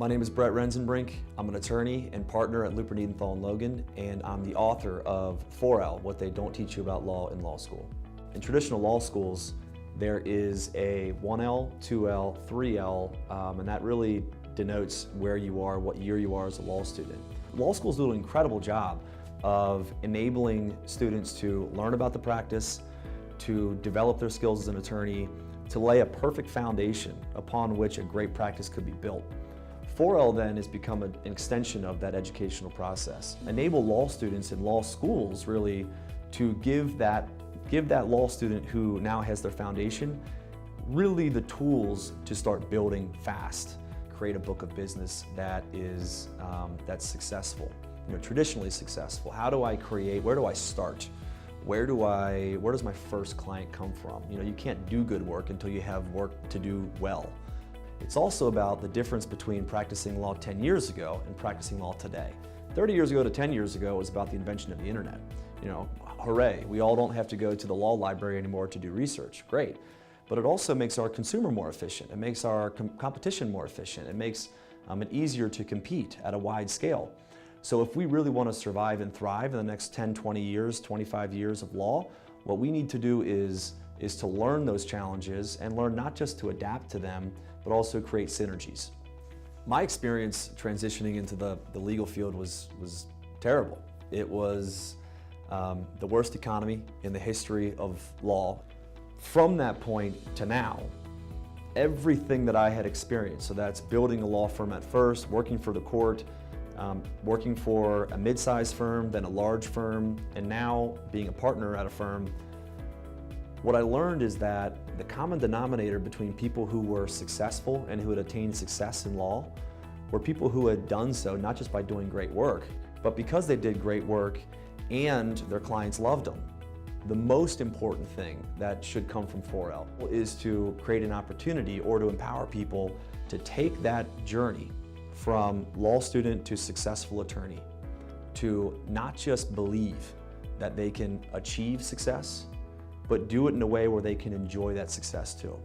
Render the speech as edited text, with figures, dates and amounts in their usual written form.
My name is Brett Renzenbrink. I'm an attorney and partner at Looper Niedenthal & Logan, and I'm the author of 4L, What They Don't Teach You About Law in Law School. In traditional law schools, there is a 1L, 2L, 3L, and that really denotes where you are, what year you are as a law student. Law schools do an incredible job of enabling students to learn about the practice, to develop their skills as an attorney, to lay a perfect foundation upon which a great practice could be built. 4L then has become an extension of that educational process. Enable law students in law schools really to give that law student who now has their foundation really the tools to start building fast, create a book of business that is that's successful, traditionally successful. How do I create? Where do I start? Where does my first client come from? You can't do good work until you have work to do well. It's also about the difference between practicing law 10 years ago and practicing law today. 30 years ago to 10 years ago was about the invention of the internet. Hooray, we all don't have to go to the law library anymore to do research. Great. But it also makes our consumer more efficient. It makes our competition more efficient. It makes it easier to compete at a wide scale. So if we really want to survive and thrive in the next 10, 20 years, 25 years of law, what we need to do is to learn those challenges and learn not just to adapt to them, but also create synergies. My experience transitioning into the legal field was terrible. It was the worst economy in the history of law. From that point to now, everything that I had experienced, so that's building a law firm at first, working for the court, working for a mid-sized firm, then a large firm, and now being a partner at a firm, what I learned is that the common denominator between people who were successful and who had attained success in law were people who had done so not just by doing great work, but because they did great work and their clients loved them. The most important thing that should come from 4L is to create an opportunity or to empower people to take that journey from law student to successful attorney, to not just believe that they can achieve success, but do it in a way where they can enjoy that success too.